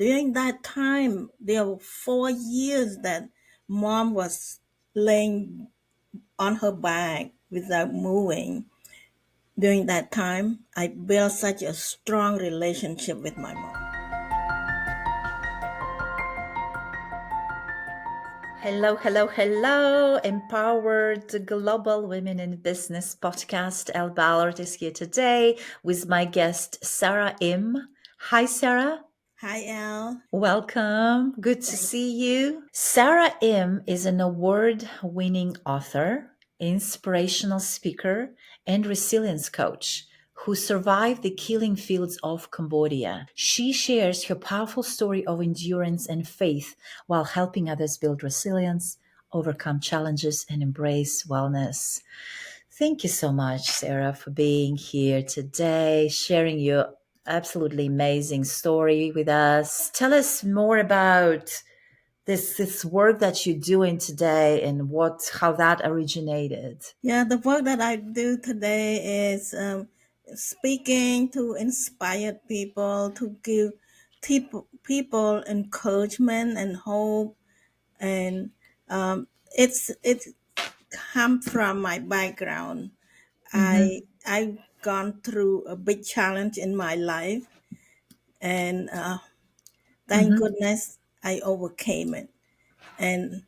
during that time, there were 4 years that mom was laying on her back without moving. During that time, I built such a strong relationship with my mom. Hello, hello, hello. Empowered Global Women in Business podcast. Elle Ballard is here today with my guest, Sara Im. Hi, Sara. Hi, Elle. Welcome. Good to see you. Sara Im is an award-winning author, inspirational speaker, and resilience coach who survived the killing fields of Cambodia. She shares her powerful story of endurance and faith while helping others build resilience, overcome challenges, and embrace wellness. Thank you so much, Sara, for being here today, sharing your absolutely amazing story with us. Tell us more about this work that you're doing today and how that originated. Yeah, the work that I do today is speaking to inspire people, to give people encouragement and hope, and it's come from my background. Mm-hmm. I've gone through a big challenge in my life, and thank Mm-hmm. goodness I overcame it. And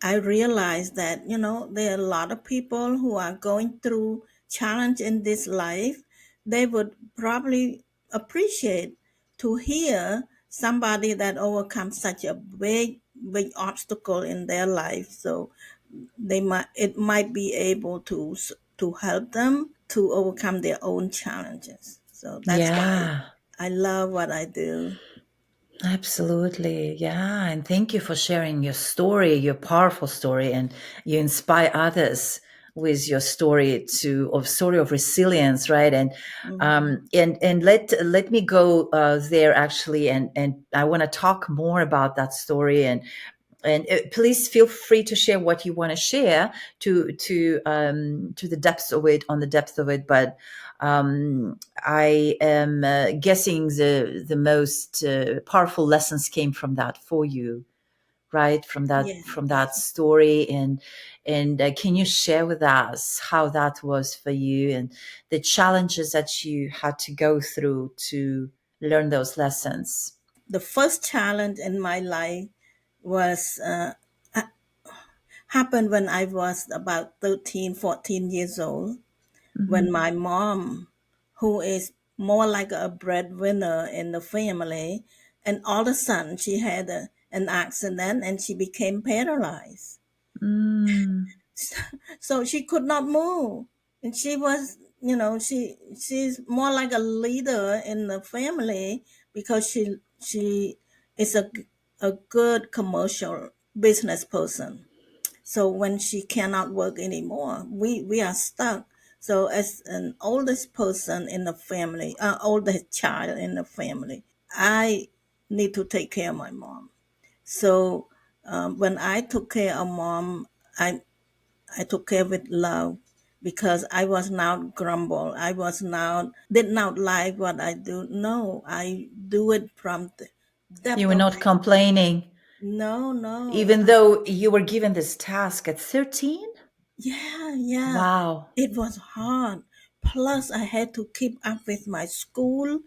I realized that, there are a lot of people who are going through challenge in this life. They would probably appreciate to hear somebody that overcomes such a big obstacle in their life. So it might be able to help them to overcome their own challenges. So that's why Yeah, I love what I do. absolutely. Yeah. And thank you for sharing your story, your powerful story, and you inspire others with your story of resilience, right? And Mhm. let me go there actually, and I want to talk more about that story, and please feel free to share what you want to share to the depths of it, on the depth of it. But I am guessing the most powerful lessons came from that for you, right? Yeah, From that yeah. story, and can you share with us how that was for you and the challenges that you had to go through to learn those lessons? The first challenge in my life was happened when I was about 13, 14 years old, when Mm-hmm. my mom, who is more like a breadwinner in the family, and all of a sudden she had an accident and she became paralyzed. Mm. So she could not move. And she was, she's more like a leader in the family because she is a good commercial business person. So when she cannot work anymore, we are stuck. So as an oldest person in the family, oldest child in the family, I need to take care of my mom. So when I took care of mom, I took care with love because I was not grumble. I was not did not like what I do. No, I do it from the You depth were of not complaining, no, no. even though you were given this task at 13? Yeah, yeah. Wow. It was hard. Plus, I had to keep up with my school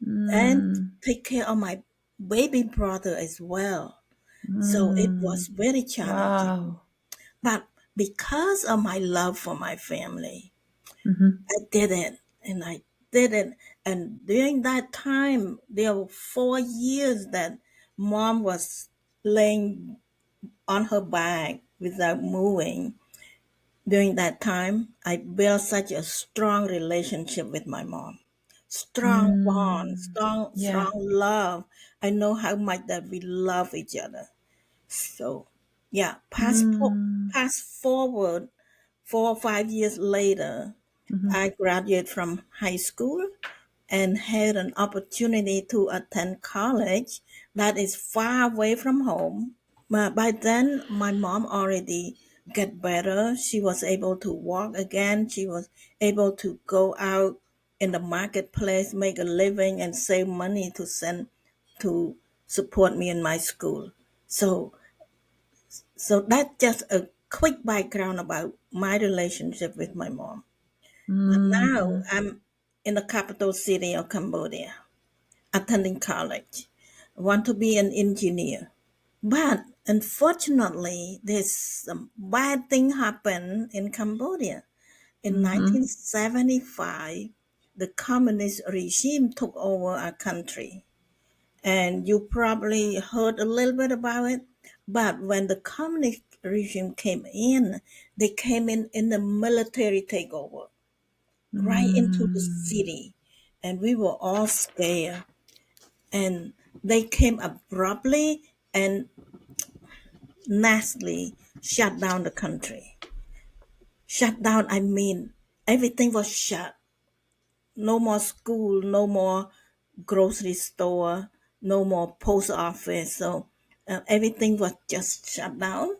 and Mm, take care of my baby brother as well. So it was mm, very challenging. wow. But because of my love for my family, Hmm. I did it and I did it. And during that time, there were 4 years that mom was laying on her back without moving. During that time, I built such a strong relationship with my mom. Strong bond, Mm, strong yeah. love. I know how much that we love each other. So, yeah, Mm, fast forward 4 or 5 years later, hmm. I graduated from high school and had an opportunity to attend college that is far away from home. But by then, my mom already get better. She was able to walk again. She was able to go out in the marketplace, make a living, and save money to send to support me in my school. So so that's just a quick background about my relationship with my mom. But now Mm-hmm. I'm in the capital city of Cambodia, attending college. I want to be an engineer. But unfortunately, there's some bad thing happened in Cambodia. In Mm-hmm. 1975, the communist regime took over our country. And you probably heard a little bit about it. But when the communist regime came in, they came in the military takeover right into the Mm. city. And we were all scared. And they came abruptly and nastily shut down the country. Shut down, I mean, everything was shut. No more school, no more grocery store, no more post office. So everything was just shut down.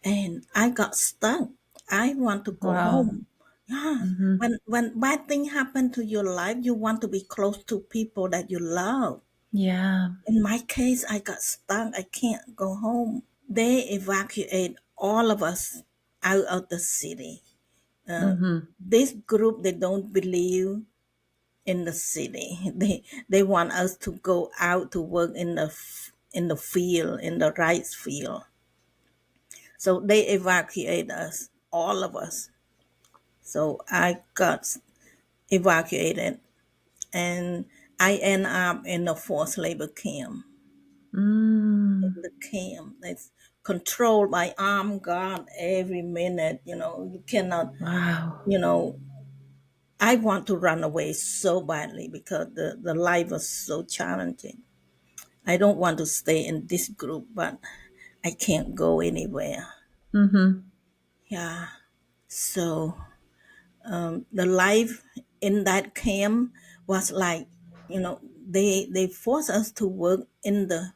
And I got stuck. I want to go Wow. home. Yeah. Mm-hmm. When bad thing happen to your life, you want to be close to people that you love. Yeah. In my case, I got stuck. I can't go home. They evacuate all of us out of the city. Mm-hmm. This group, they don't believe in the city. They want us to go out to work in the field, in the rice field. So they evacuate us, all of us. So I got evacuated, and I end up in the forced labor camp. Mm. The camp that's controlled by armed guard every minute. You cannot. Wow. You know, I want to run away so badly because the life was so challenging. I don't want to stay in this group, but I can't go anywhere. Mm-hmm. Yeah. So the life in that camp was like, they forced us to work in the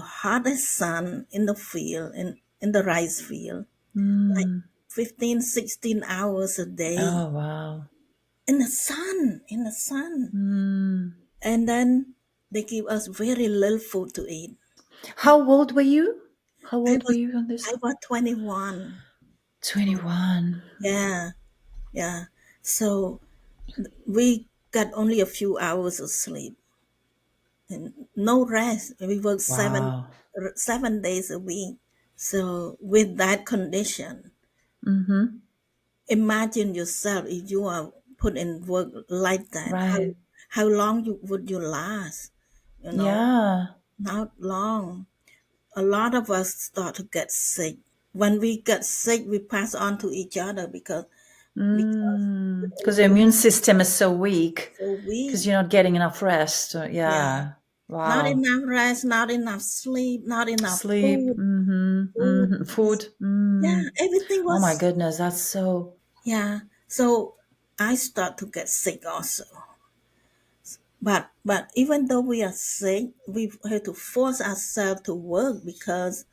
hottest sun in the field, in the rice field, like Mm. 15, 16 hours a day Oh, wow. in the sun. Mm. And then they give us very little food to eat. How old were you? How I old were was you on this? I was 21. 21. Yeah, yeah. So we got only a few hours of sleep and no rest. We work Wow. 7 days a week. So with that condition, Mm-hmm. imagine yourself if you are put in work like that. Right. How long would you last? You know, Yeah. not long. A lot of us start to get sick. When we get sick, we pass on to each other because Because the immune system is so weak so because weak. you're not getting enough rest. Yeah, Yeah. not Wow. enough rest, not enough sleep, not enough Sleep. food. Mm-hmm. Food Mm-hmm. was, Food. yeah, Mm. everything Oh my was, goodness, that's so. yeah. So I start to get sick also. But even though we are sick, we have to force ourselves to work because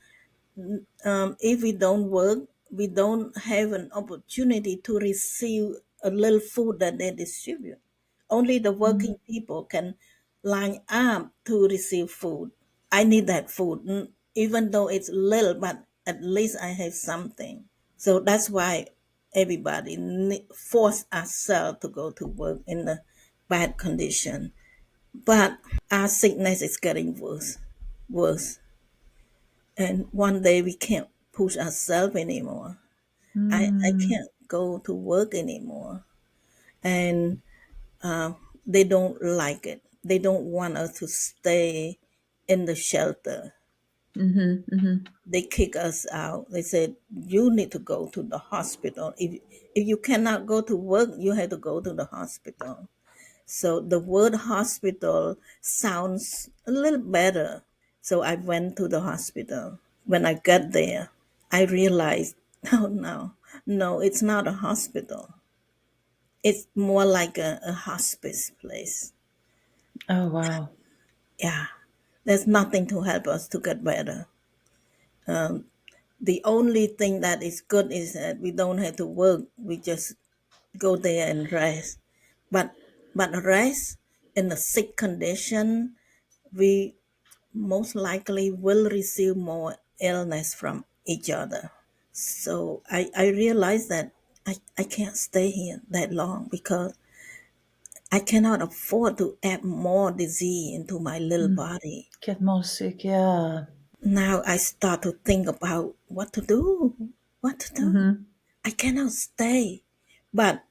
if we don't work, we don't have an opportunity to receive a little food that they distribute. Only the Mm. working people can line up to receive food. I need that food, even though it's little, but at least I have something. So that's why everybody force ourselves to go to work in the bad condition. But our sickness is getting worse, worse. And one day we can't push ourselves anymore. I Mm. can't go to work anymore. And they don't like it. They don't want us to stay in the shelter. Mm-hmm. Mm-hmm. They kick us out. They said, you need to go to the hospital. If you cannot go to work, you have to go to the hospital. So the word hospital sounds a little better. So I went to the hospital. When I got there, I realized, oh no, no, it's not a hospital. It's more like a hospice place. Oh wow. Yeah, there's nothing to help us to get better. The only thing that is good is that we don't have to work. We just go there and rest. But rest in a sick condition, we most likely will receive more illness from each other. So I realized that I can't stay here that long because I cannot afford to add more disease into my little body. Get more sick, yeah. Now I start to think about what to do. What to do? Mm-hmm. I cannot stay. But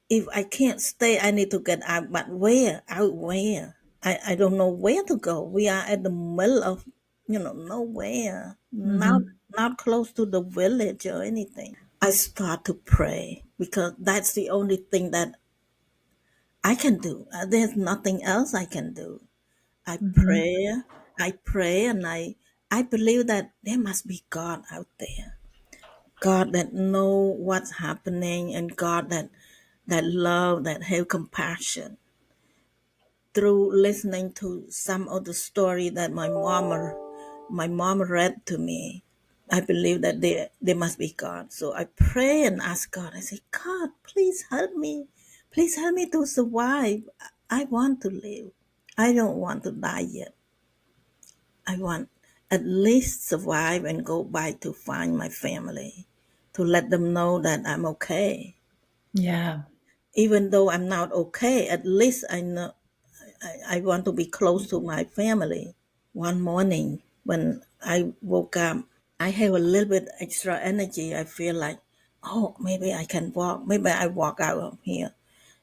if I can't stay, I need to get out. But where? Out where? I don't know where to go. We are at the middle of, nowhere. Not close to the village or anything. I start to pray because that's the only thing that I can do. There's nothing else I can do. I Mm-hmm. pray, I pray, and I believe that there must be God out there. God that know what's happening, and God that love, that have compassion. Through listening to some of the story that my mom read to me, I believe that there must be God. So I pray and ask God. I say, God, please help me. Please help me to survive. I want to live. I don't want to die yet. I want at least survive and go back to find my family, to let them know that I'm okay. Yeah. Even though I'm not okay, at least I know I want to be close to my family. One morning when I woke up, I have a little bit extra energy. I feel like, oh, maybe I can walk. Maybe I walk out of here.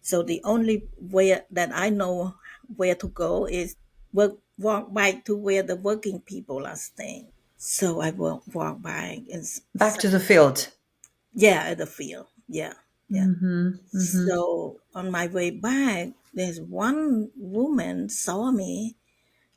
So the only way that I know where to go is walk back to where the working people are staying. So I walk back and Back to the field. yeah, at the field. Yeah, yeah. Mm-hmm. Mm-hmm. So on my way back, there's one woman saw me,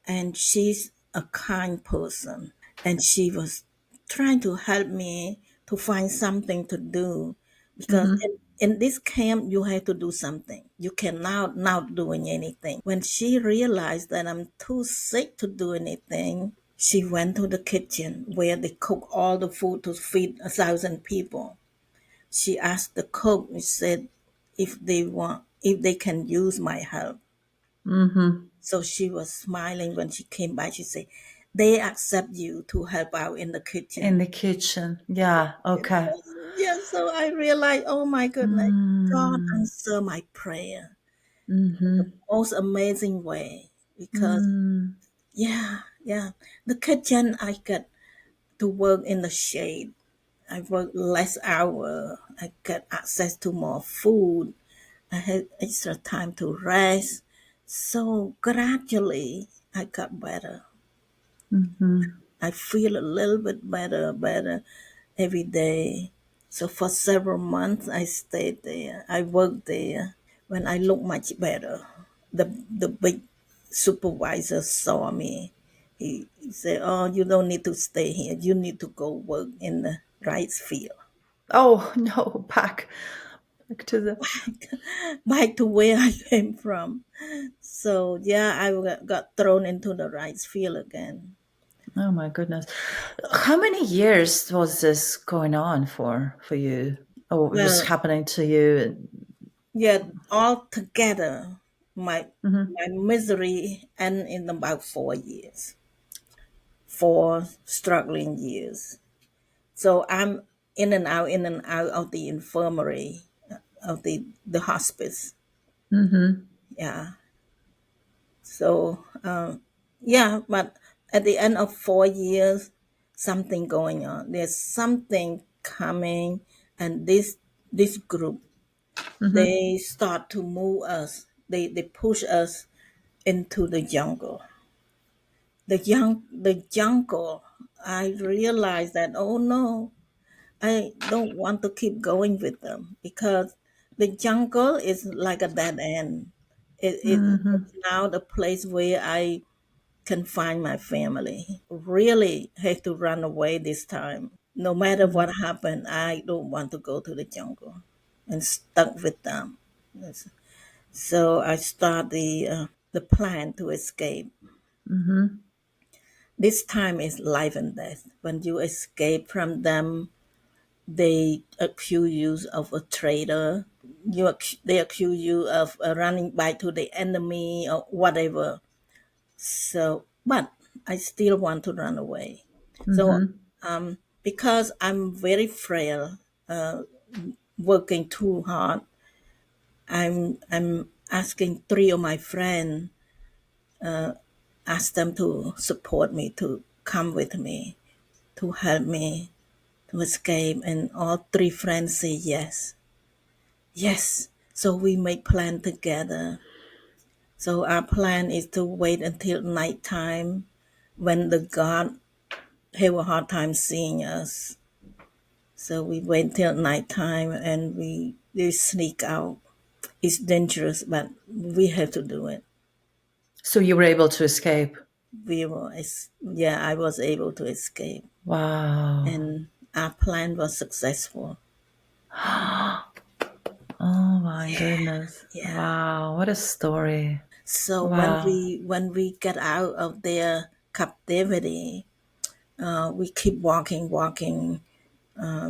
and she's a kind person, and she was trying to help me to find something to do because Mm-hmm. in this camp you have to do something. You cannot not doing anything. When she realized that I'm too sick to do anything, she went to the kitchen where they cook all the food to feed 1,000 people. She asked the cook, she said, if they can use my help. Mm-hmm. So she was smiling when she came by. She said, they accept you to help out in the In kitchen. the kitchen. Yeah. Okay. Yeah, so I realized, oh my goodness, God Mm. answered my prayer in the Mm-hmm. most amazing way. Because, Mm. yeah, yeah, the kitchen, I got to work in the shade. I work less hour. I get access to more food. I had extra time to rest. So gradually, I got better. Mm-hmm. I feel a little bit better every day. So for several months, I stayed there. I worked there. When I look much better, the big supervisor saw me. He said, "Oh, you don't need to stay here. You need to go work in the rice field, Oh no, back to the. back to where I came from." So yeah, I got thrown into the rice field again. Oh my goodness. How many years was this going on for you? Oh, just Well, happening to you? yeah, all together, my Mm-hmm. my misery ended in about 4 years, 4 struggling years. So I'm in and out of the infirmary, of the hospice. Mm-hmm. Yeah. So yeah, but at the end of 4 years, something going on. There's something coming, and this group, Mm-hmm. they start to move us. They push us into the jungle. The jungle. I realized that, oh no, I don't want to keep going with them because the jungle is like a dead end. Mm-hmm. It's now the place where I can find my family. Really hate to run away this time. No matter what happened, I don't want to go to the jungle and stuck with them. Yes. So I start the plan to escape. Mm-hmm. This time is life and death. When you escape from them, they accuse you of a traitor. They accuse you of running back to the enemy or whatever. So, but I still want to run away. So Mm-hmm. because I'm very frail, uh, working too hard, I'm asking three of my friends, ask them to support me, to come with me, to help me to escape, and all three friends say yes, yes. So we make plan together. So our plan is to wait until nighttime when the guard have a hard time seeing us. So we wait till nighttime and we sneak out. It's dangerous, but we have to do it. So you were able to escape. Yeah, I was able to escape, Wow. and our plan was successful. Oh my goodness. Yeah. Wow. What a story. So Wow. when we get out of their captivity, we keep walking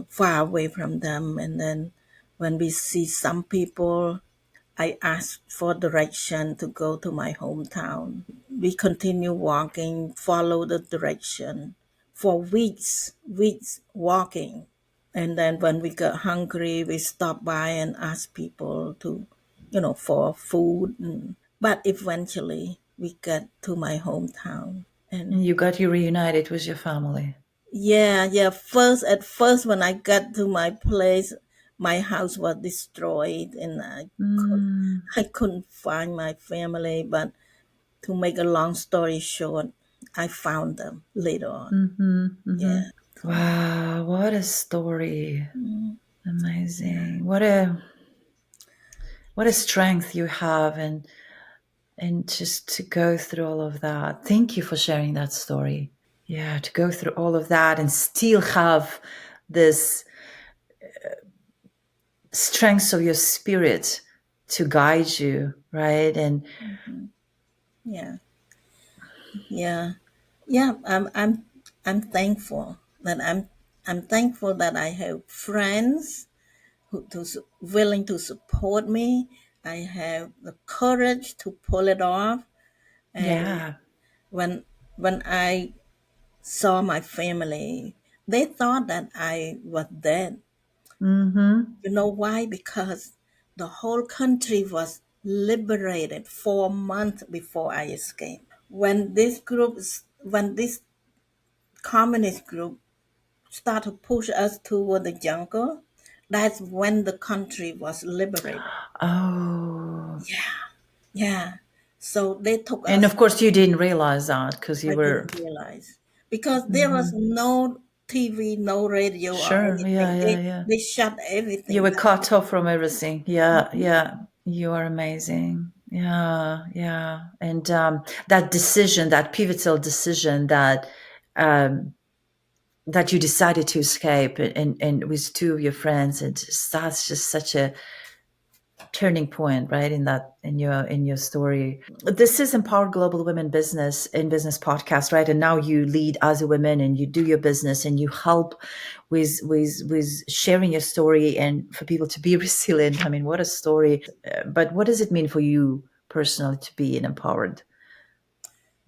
far away from them, and then when we see some people, I ask for direction to go to my hometown. We continue walking, follow the direction for weeks walking. And then when we get hungry, we stop by and ask people to, for food. But eventually we get to my hometown. And And you got you reunited with your family. yeah. At first, when I got to my place, my house was destroyed, and Mm, I couldn't find my family. But to make a long story short, I found them later on. mm-hmm, mm-hmm. Yeah. So Wow, what a story. yeah. Amazing. What a strength you have and just to go through all of that. Thank you for sharing that story. Yeah, to go through all of that and still have this strength of your spirit to guide you, right? And Yeah. Yeah. Yeah. I'm thankful that I'm thankful that I have friends willing to support me. I have the courage to pull it off. And yeah. when when I saw my family, they thought that I was dead. Mm-hmm. You know why? Because the whole country was liberated 4 months before I escaped. When this communist group started to push us toward the jungle, that's when the country was liberated. Oh. Yeah. So they took And us. of course you didn't realize that because you I were didn't realize because there was Mhm. no TV, no radio, or Sure. Yeah, anything. yeah, They yeah. they shut You everything were down. cut off from everything. Yeah, yeah. You are amazing. Yeah, yeah. And that decision, that pivotal decision um, that you decided to escape and with two of your friends, and that's just such a turning point, right, in your story. This is Empowered Global Women Business in Business podcast, right? And now you lead as a woman and you do your business and you help with sharing your story and for people to be resilient. I mean, what a story. But what does it mean for you personally to be an empowered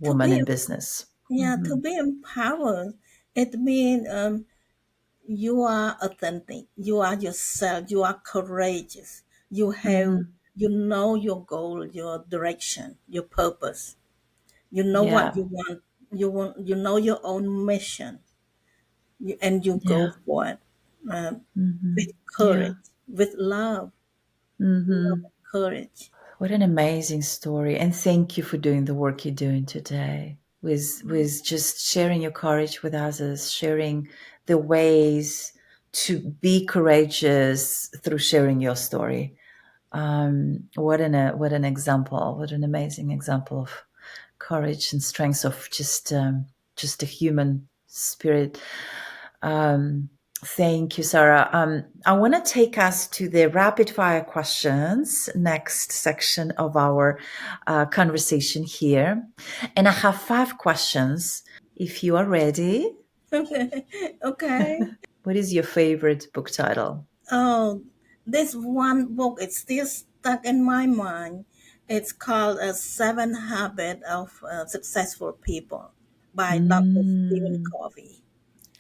To woman be in business? Yeah, to Mm-hmm. be empowered, it means you are authentic, you are yourself, you are courageous, Mm-hmm. you know your goal, your direction, your purpose. You know what Yeah. you want. You know your own mission, and you go Yeah. for it uh, Mm-hmm. with Yeah. courage, with love Mm-hmm. and courage. What an amazing story. And thank you for doing the work you're doing today with just sharing your courage with others, sharing the ways to be courageous through sharing your story. What an example, what an amazing example of courage and strength of just a human spirit. Um, Thank you, Sarah. I want to take us to the rapid fire questions, next section of our conversation here. And I have 5 questions. If you are ready, Okay. what is your favorite book title? Oh, this one book is still stuck in my mind. It's called "A Seven Habit of Successful People." by Dr. Stephen Mm. Covey.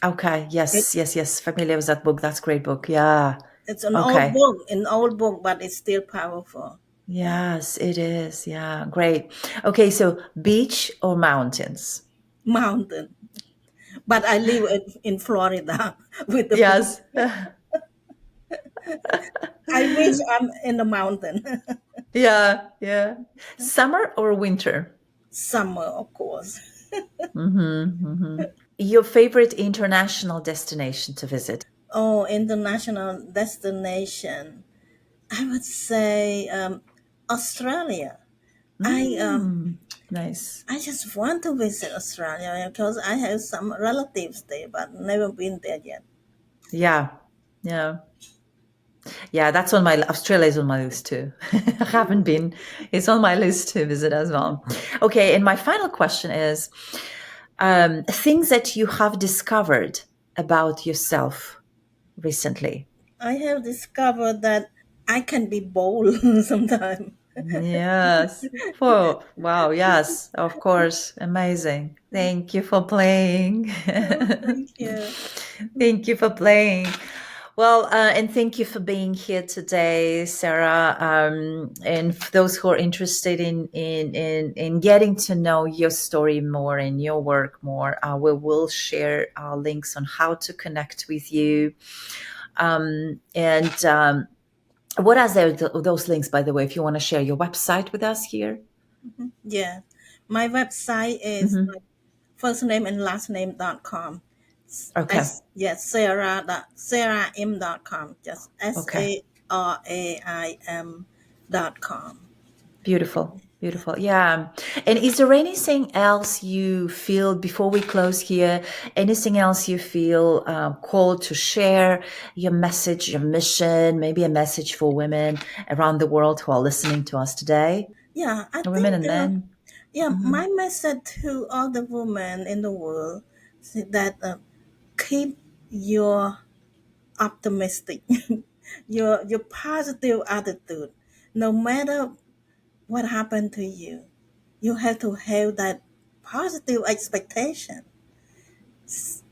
Okay. It, Yes, yes, yes. Familiar with that book. That's a great book. Yeah. it's Okay. an old book, but it's still powerful. Yes, it is. Yeah. Great. Okay. So beach or mountains? Mountain. But I live in Florida with the beach. Yes. I wish I'm in the mountain. Yeah. Yeah. Summer or winter? Summer, of course. Your favorite international destination to visit? Oh, international destination. I would say Australia. I Mm, nice. I just want to visit Australia because I have some relatives there, but never been there yet. Yeah. Yeah. Yeah, that's on my Australia is on my list too. I haven't been. It's on my list to visit as well. Okay, and my final question is things that you have discovered about yourself recently. I have discovered that I can be bold sometimes. Yes. Oh, wow. Yes, of course. Amazing. Thank you for playing. Oh, thank you. Thank you for playing. Well, and thank you for being here today, Sarah. And for those who are interested in getting to know your story more and your work more, we will share links on how to connect with you. And what are those links, by the way, if you want to share your website with us here? Yeah. My website is Hmm. my first name and last name.com. Okay. Saraim.com. Just Okay. SARAIM.com. Beautiful. Beautiful. Yeah. And is there anything else you feel before we close here? Anything else you feel called to share your message, your mission, maybe a message for women around the world who are listening to us today? Yeah, I Women think, and men. yeah, Hmm. my message to all the women in the world is that keep your optimistic, your positive attitude. No matter what happened to you, you have to have that positive expectation.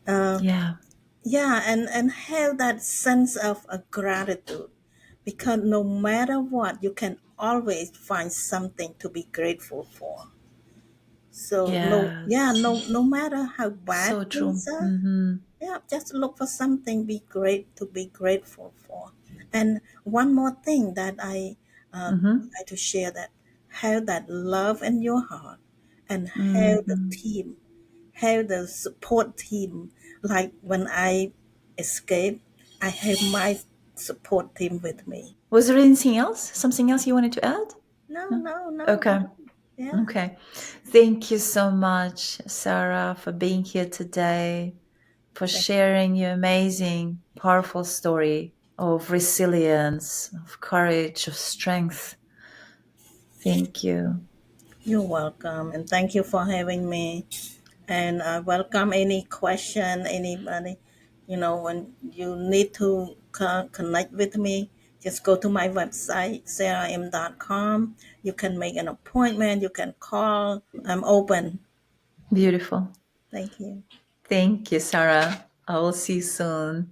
Uh, Yeah. yeah, and have that sense of gratitude because no matter what, you can always find something to be grateful for. So no, yeah, Yes. no matter how bad So true. things are, Hmm. yeah, just look for something to be grateful for. And one more thing that I Hmm. like to share, that have that love in your heart and have the Hmm. team, have the support team. Like when I escape, I have my support team with me. Was there anything else? Something else you wanted to add? No, No? no, no. Okay. Yeah. Okay. Thank you so much, Sarah, for being here today, for Thank sharing your amazing, powerful story of resilience, of courage, of strength. Thank you. You're welcome, and thank you for having me. And I welcome any question, anybody. When you need to connect with me, just go to my website, saraim.com. You can make an appointment, you can call. I'm open. Beautiful. Thank you. Thank you, Sarah. I will see you soon.